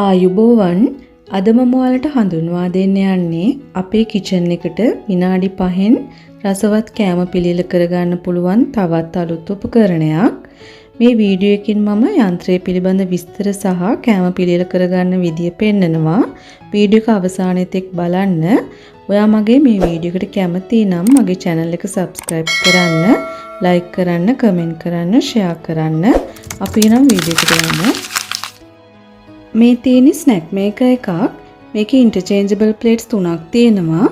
ආයුබෝවන් අද මම ඔයාලට හඳුන්වා දෙන්න යන්නේ අපේ කිචන් එකට විනාඩි 5න් රසවත් කෑම පිළියෙල කරගන්න පුළුවන් තවත් අලුත් උපකරණයක්. මේ වීඩියෝ එකකින් මම යන්ත්‍රය පිළිබඳ විස්තර සහ කෑම පිළියෙල කරගන්න විදිය පෙන්නනවා. වීඩියෝ එක අවසානයේ තෙක් බලන්න. ඔයා මගේ මේ වීඩියෝ එකට කැමති නම් මගේ channel එක subscribe කරන්න, like කරන්න, comment කරන්න, share කරන්න. අපි නම් වීඩියෝ එකට යමු. මේ තියෙන ස්නැක් මේකර් එකක්. මේකේ ඉන්ටර්චේන්ජබල් ප්ලේට්ස් 3ක් තියෙනවා.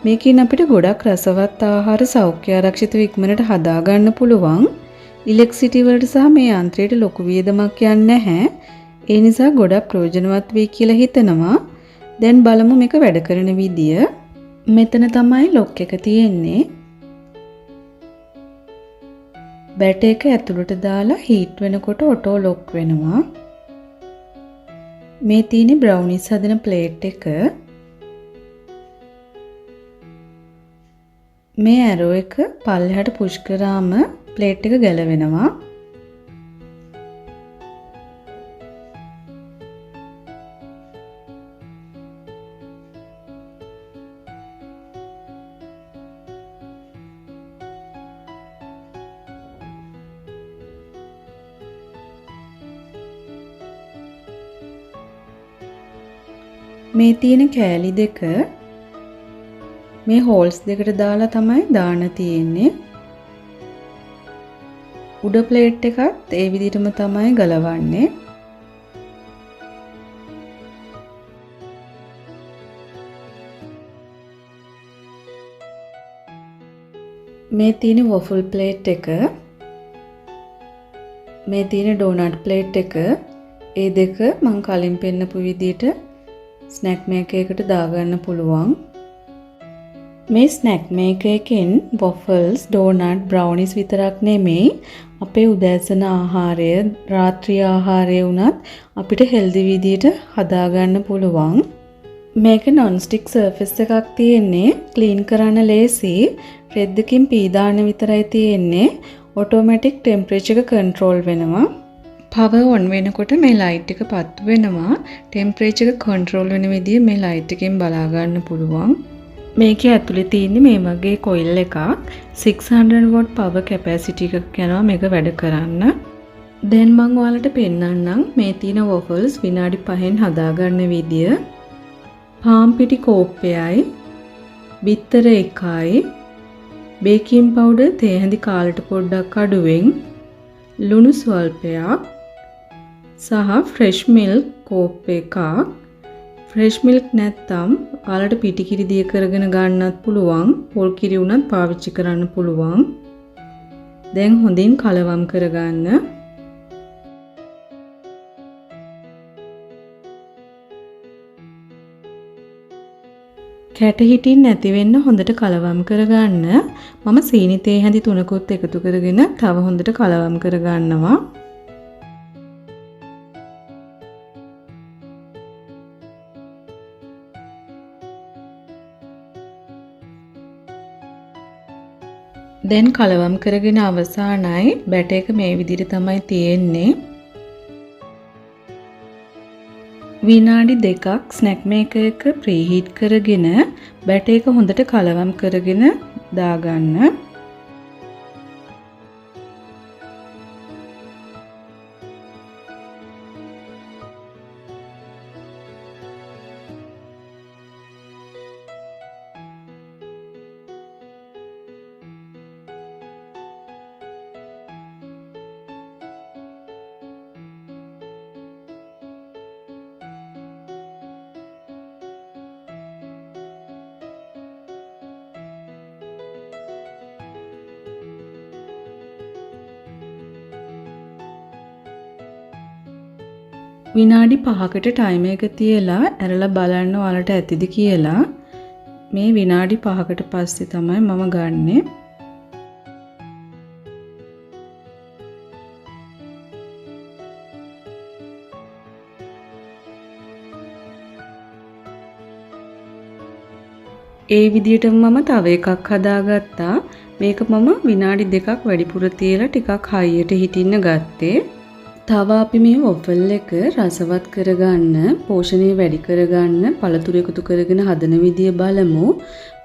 මේකෙන් අපිට ගොඩක් රසවත් ආහාර සෞඛ්‍ය ආරක්ෂිතව ඉක්මනට හදා ගන්න පුළුවන්. ඉලෙක්ට්‍රිසිටි වලට සහ මේ යන්ත්‍රයට ලොකු වියදමක් යන්නේ නැහැ. ඒ නිසා ගොඩක් ප්‍රයෝජනවත් වෙයි කියලා හිතනවා. දැන් බලමු මේක වැඩ කරන විදිය. මෙතන තමයි ලොක් එක තියෙන්නේ. බැට එක ඇතුළට දාලා හීට් වෙනකොට ඔටෝ ලොක් වෙනවා. මේ තියෙන බ්‍රවුනිස් හදන ප්ලේට් එක. මේ ඇරෝ එක පල්ලෙහාට පුෂ් කරාම ප්ලේට් එක ගැලවෙනවා. මේ තියෙන කෑලි දෙක මේ හෝල්ස් දෙකට දාලා තමයි දාන්න තියෙන්නේ. උඩ ප්ලේට් එකත් ඒ විදිහටම තමයි ගලවන්නේ. මේ තියෙන waffle ප්ලේට් එක, මේ තියෙන ඩෝනට් ප්ලේට් එක, ඒ දෙක මම කලින් පෙන්නපු විදිහට ස්නැක් මේකර් එකට දාගන්න පුළුවන්. මේ ස්නැක් මේකර් එකෙන් waffles, donut, brownies විතරක් නෙමෙයි අපේ උදෑසන ආහාරය, රාත්‍රී ආහාරය වුණත් අපිට හෙල්දි විදියට හදාගන්න පුළුවන්. මේක non stick surface එකක් තියෙන්නේ. ක්ලීන් කරන්න ලේසි. රෙද් එකකින් පීදාන්න විතරයි තියෙන්නේ. automatic temperature එක control වෙනවා. power on වෙනකොට මේ light එක පත්තු වෙනවා. temperature එක control වෙන විදිය මේ light එකෙන් බලා ගන්න පුළුවන්. මේකේ ඇතුලේ තියෙන්නේ මේ වගේ coil එකක්. 600 watt power capacity එකක් යනවා මේක වැඩ කරන්න. දැන් මම ඔයාලට පෙන්නන්නම් මේ තියෙන waffles විනාඩි 5න් හදාගන්න විදිය. පාන් පිටි කෝප්පයයි, බිත්තර එකයි, baking powder තේ හැඳි කාලට පොඩ්ඩක් අඩුවෙන්, ලුණු ස්වල්පයක් සහ fresh milk කෝප් එකක්. fresh milk නැත්තම් ඔයාලට පිටි කිරි දිය කරගෙන ගන්නත් පුළුවන්. පොල් කිරි උනත් පාවිච්චි කරන්න පුළුවන්. දැන් හොඳින් කලවම් කරගන්න. කැට හිටින් නැති වෙන්න හොඳට කලවම් කරගන්න. මම සීනි තේ හැඳි 3කුත් එකතු කරගෙන තව හොඳට කලවම් කරගන්නවා. දැන් කලවම් කරගෙන අවසానයි. බැට එක මේ විදිහට තමයි තියෙන්නේ. විනාඩි 2ක් ස්නැක් මේකර් එක ප්‍රීහීට් කරගෙන බැට එක හොඳට කලවම් කරගෙන දාගන්න. විනාඩි 5කට ටයිමර් එක තියලා ඇරලා බලන්න ඔයාලට ඇතිද කියලා. මේ විනාඩි 5කට පස්සේ තමයි මම ගන්නෙ. ඒ විදිහටම මම තව එකක් හදාගත්තා. මේක මම විනාඩි 2ක් වැඩිපුර තියලා ටිකක් හයියට හිටින්න ගත්තේ. තව අපි මේ වොෆල් එක රසවත් කරගන්න, පෝෂණය වැඩි කරගන්න පළතුරු එකතු කරගෙන හදන විදිය බලමු.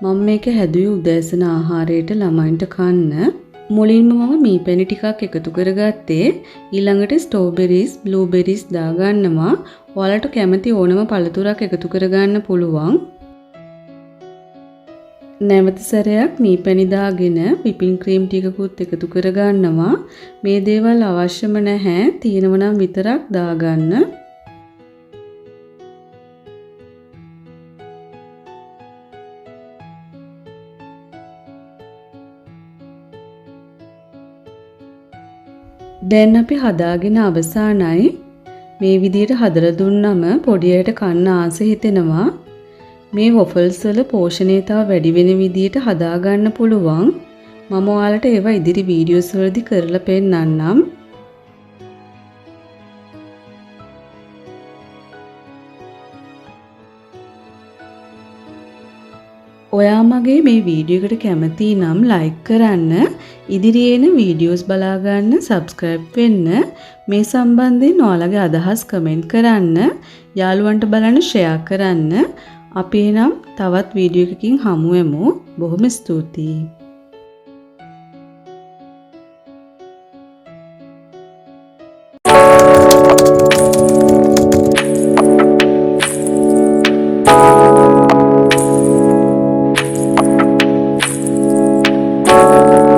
මම මේක හැදුවේ උදෑසන ආහාරයට ළමයින්ට කන්න. මුලින්ම මම මීපැණි ටිකක් එකතු කරගත්තේ. ඊළඟට ස්ට්‍රෝබෙරිස්, බ්ලූබෙරිස් දාගන්නවා. ඔයාලට කැමති ඕනම පළතුරක් එකතු කරගන්න පුළුවන්. නැවත සැරයක් මීපැණි දාගෙන විපින් ක්‍රීම් ටිකකුත් එකතු කරගන්නවා. මේ දේවල් අවශ්‍යම නැහැ. තියෙනව නම් විතරක් දාගන්න. දැන් අපි හදාගෙන අවසానයි. මේ විදිහට හදලා දුන්නම පොඩි අයට කන්න ආස හිතෙනවා. මේ වොෆල්ස් වල පෝෂණය තව වැඩි වෙන විදිහට හදා ගන්න පුළුවන්. මම ඔයාලට ඒවා ඉදිරි වීඩියෝස් වලදී කරලා පෙන්නන්නම්. ඔයා මගේ මේ වීඩියෝ එකට කැමති නම් ලයික් කරන්න, ඉදිරියේ එන වීඩියෝස් බලා ගන්න සබ්ස්ක්‍රයිබ් වෙන්න, මේ සම්බන්ධයෙන් ඔයාලගේ අදහස් කමෙන්ට් කරන්න, යාළුවන්ට බලන්න ෂෙයා කරන්න. අපි එනම් තවත් වීඩියෝ එකකින් හමු වෙමු. බොහොම ස්තුතියි.